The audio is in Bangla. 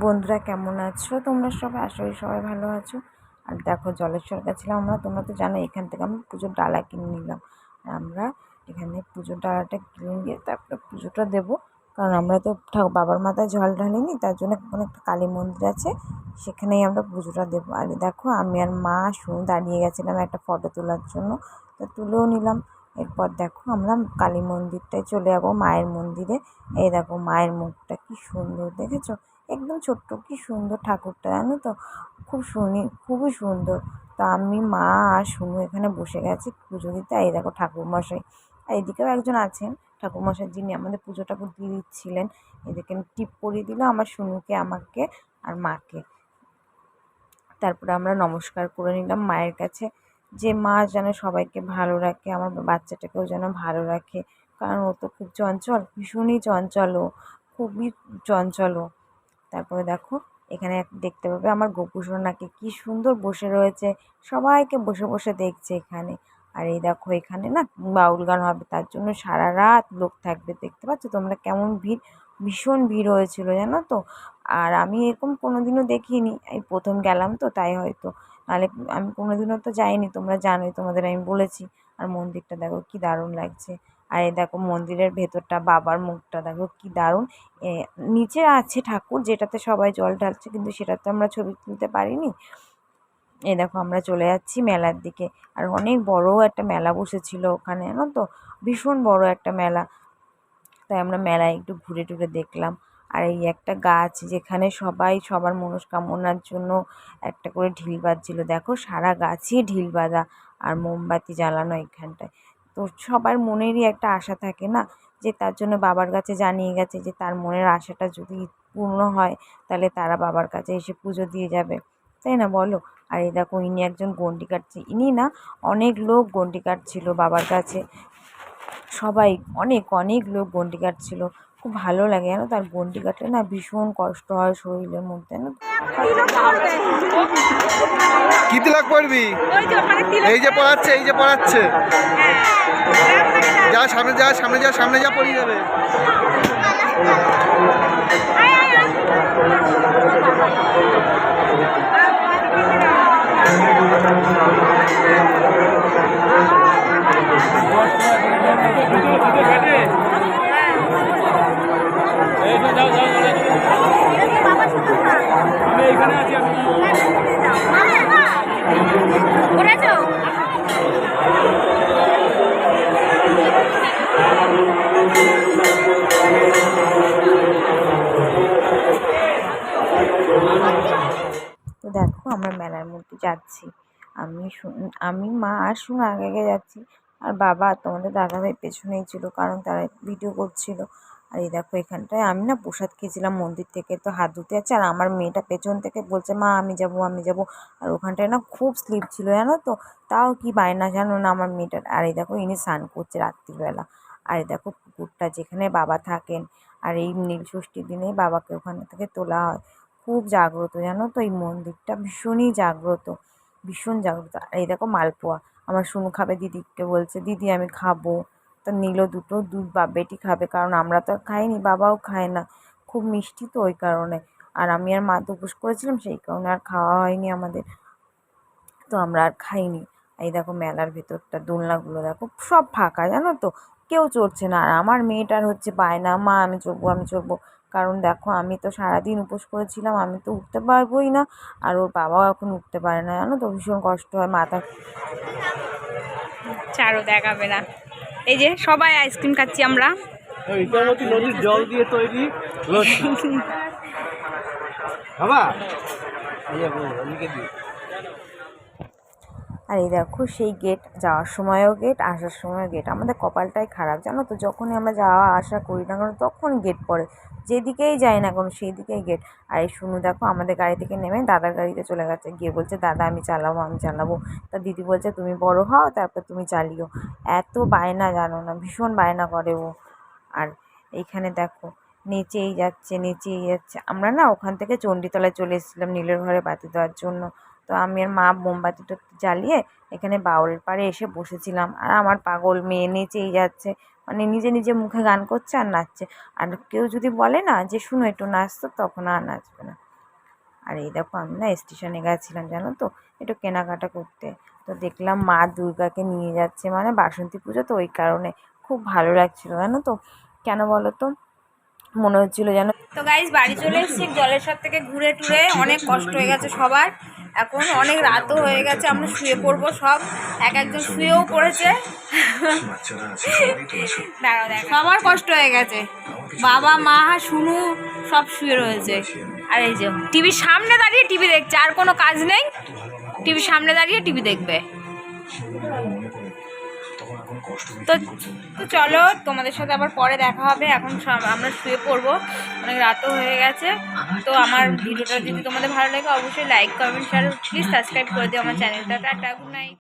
বন্ধুরা কেমন আছো তোমরা সবাই? আশা করি সবাই ভালো আছো। আর দেখো জলেশ্বর গেছিলাম আমরা, তোমরা তো জানো এখান থেকে আমরা পুজোর ডালা কিনে নিলাম। আর আমরা এখানে পুজোর ডালাটা কিনে নিয়ে তারপরে পুজোটা দেবো, কারণ আমরা তো বাবার মাথায় জল ঢালিনি, তার জন্য ওখানে একটা কালী মন্দির আছে, সেখানেই আমরা পুজোটা দেবো। আর দেখো আমি আর মা শুনে দাঁড়িয়ে গেছিলাম একটা ফটো তোলার জন্য, তো তুলেও নিলাম। এরপর দেখো আমরা কালী মন্দিরটায় চলে যাবো, মায়ের মন্দিরে। এই দেখো মায়ের মুখটা কি সুন্দর, দেখেছো? একদম ছোট্ট, কি সুন্দর ঠাকুরটা, জানো তো? খুবই সুন্দর। তো আমি, মা আর শুনু এখানে বসে গেছি পুজো দিতে। এই দেখো ঠাকুরমশাই, আর এদিকেও একজন আছেন ঠাকুরমশাই, যিনি আমাদের পুজোটা দিয়ে দিচ্ছিলেন। এদিকে টিপ পরিয়ে দিল আমার শুনুকে, আমাকে আর মাকে। তারপরে আমরা নমস্কার করে নিলাম মায়ের কাছে, যে মা যেন সবাইকে ভালো রাখে, আমার বাচ্চাটাকেও যেন ভালো রাখে, কারণ ও তো খুব চঞ্চল, ভীষণই চঞ্চল, ও খুবই চঞ্চল। তারপরে দেখো এখানে দেখতে পাবে আমার গোপু সোনাকে, কি সুন্দর বসে রয়েছে, সবাইকে বসে বসে দেখছে এখানে। আর এই দেখো এখানে না বাউল গান হবে, তার জন্য সারা রাত লোক থাকবে, দেখতে পাচ্ছ তোমরা কেমন ভিড়, ভীষণ ভিড় হয়েছিল জানো তো। আর আমি এরকম কোনোদিনও দেখিনি, এই প্রথম গেলাম তো তাই হয়তো, নাহলে আমি কোনোদিনও তো যাইনি, তোমরা জানোই, তোমাদের আমি বলেছি। আর মন্দিরটা দেখো কি দারুণ লাগছে। আর এই দেখো মন্দিরের ভেতরটা, বাবার মুখটা দেখো কি দারুণ। নিচে আছে ঠাকুর, যেটাতে সবাই জল ঢালছে, কিন্তু সেটাতে আমরা ছবি তুলতে পারিনি। এই দেখো আমরা চলে যাচ্ছি মেলার দিকে। আর অনেক বড় একটা মেলা বসেছিল ওখানে, জানো তো, ভীষণ বড় একটা মেলা। তাই আমরা মেলায় একটু ঘুরে টুরে দেখলাম। আর এই একটা গাছ, যেখানে সবাই সবার মনস্কামনার জন্য একটা করে ঢিল বাজছিল, দেখো সারা গাছই ঢিল বাঁধা আর মোমবাতি জ্বালানো এখানটায়। তো সবার মনেরই একটা আশা থাকে না, যে তার জন্য বাবার কাছে জানিয়ে গেছে যে তার মনের আশাটা যদি পূর্ণ হয়, তাহলে তারা বাবার কাছে এসে পুজো দিয়ে যাবে, তাই না বলো? আর এই দেখো ইনি একজন গণ্ডি কাটছে, ইনি না, অনেক লোক গণ্ডি কাটছিল বাবার কাছে, সবাই অনেক অনেক লোক গণ্ডি কাটছিল। খুব ভালো লাগে জানো, তার গণ্ডি কাটলে না ভীষণ কষ্ট হয় শরীরের মধ্যে, না? কি তিলক পড়বি? এই যে পড়াচ্ছে, এই যে পড়াচ্ছে, যা সামনে যা, সামনে যা, সামনে যা, পড়িয়ে যাবে। আমি এখানে আছি। তো দেখো আমরা মেলার মধ্যে যাচ্ছি, আমি মা আর শুনে আগে আগে যাচ্ছি, আর বাবা তোমাদের দাদাভাই পেছনেই ছিল, কারণ তারা ভিডিও করছিল। আর এই দেখো এখানটায় আমি না প্রসাদ খেয়েছিলাম মন্দির থেকে, তো হাত ধুতে যাচ্ছে, আর আমার মেয়েটা পেছন থেকে বলছে মা আমি যাব আমি যাব। আর ওখানটায় না খুব স্লিপ ছিল জানো তো, তাও কি বায়না জানো না আমার মেয়েটার। আর এই দেখো ইনি স্নান করছে রাত্রিবেলা। আর এই দেখো পুকুরটা, যেখানে বাবা থাকেন, আর এই নীল ষষ্ঠীর দিনেই বাবাকে ওখানে থেকে তোলা হয়। খুব জাগ্রত জানো তো, এই মন্দিরটা ভীষণই জাগ্রত, ভীষণ জাগ্রত। আর এই দেখো মালপোয়া, আমার শুনু খাবে, দিদিকে বলছে দিদি আমি খাবো, তা নিল দুটো, বাপ বেটি খাবে, কারণ আমরা তো আর খাইনি, বাবাও খায় না, খুব মিষ্টি তো ওই কারণে। আর আমি আর মা তো উপোস করেছিলাম, সেই কারণে আর খাওয়া হয়নি আমাদের, তো আমরা আর খাইনি। এই দেখো মেলার ভেতরটা, দোলনাগুলো দেখো সব ফাঁকা জানো তো, কেউ চড়ছে না। আর আমার মেয়েটার হচ্ছে বায়না, মা আমি চড়বো আমি চড়বো, কারণ দেখো আমি তো সারাদিন উপোস করেছিলাম, আমি তো উঠতে পারবোই না, আর ওর বাবাও এখন উঠতে পারে না জানো তো, ভীষণ কষ্ট হয় মাথা। চারও দেখাবে না। এই যে সবাই আইসক্রিম খাচ্ছি আমরা, নদীর জল দিয়ে তৈরি। বাবা আর এই দেখো সেই গেট, যাওয়ার সময়ও গেট, আসার সময়ও গেট, আমাদের কপালটাই খারাপ জানো তো, যখনই আমরা যাওয়া আসা করি না কেন তখন গেট পড়ে, যেদিকেই যাই না কোনো সেই দিকেই গেট। আর এই শুনু দেখো আমাদের গাড়ি থেকে নেমে দাদার গাড়িতে চলে গেছে, গিয়ে বলছে দাদা আমি চালাবো আমি চালাবো। তা দিদি বলছে তুমি বড় হও তারপর তুমি চালিও, এত বায়না জানো না, ভীষণ বায়না করে ও। আর এইখানে দেখো নেচেই যাচ্ছে নেচেই যাচ্ছে। আমরা না ওখান থেকে চণ্ডীতলায় চলে এসেছিলাম নীলের ঘরে বাতি দেওয়ার জন্য, তো আমি আর মা মোমবাতিটা জ্বালিয়ে এখানে বাউলের পাড়ে এসে বসেছিলাম। আর আমার পাগল মেয়ে নেচেই যাচ্ছে, মানে নিজে নিজে মুখে গান করছে আর নাচছে। আর কেউ যদি বলে না যে শুনো একটু নাচতো, তখন আর নাচবে না। আর এই দেখো আমি না স্টেশনে গেছিলাম জানো তো একটু কেনাকাটা করতে, তো দেখলাম মা দুর্গাকে নিয়ে যাচ্ছে, মানে বাসন্তী পুজো তো ওই কারণে খুব ভালো লাগছিলো জানো তো। কেন বলো তো, মনে হচ্ছিলো যেন। তো গাইস বাড়ি চলে এসেছি জলেশ্বর থেকে ঘুরে টুরে, অনেক কষ্ট হয়ে গেছে সবার, এখন অনেক রাতও হয়ে গেছে, আমরা শুয়ে পড়বো সব, একজন শুয়েও পড়েছে। দাঁড়াও দেখ, সবার কষ্ট হয়ে গেছে, বাবা মা শুনু সব শুয়ে রয়েছে। আর এই যে টিভির সামনে দাঁড়িয়ে টিভি দেখছে, আর কোনো কাজ নেই, টিভির সামনে দাঁড়িয়ে টিভি দেখবে। তো তো চলো তোমাদের সাথে আবার পরে দেখা হবে, এখন আমরা শুয়ে পড়বো, অনেক রাতও হয়ে গেছে। তো আমার ভিডিওটা যদি তোমাদের ভালো লাগে অবশ্যই like comment share please subscribe করে দিও আমার চ্যানেলটা। Tata, good night.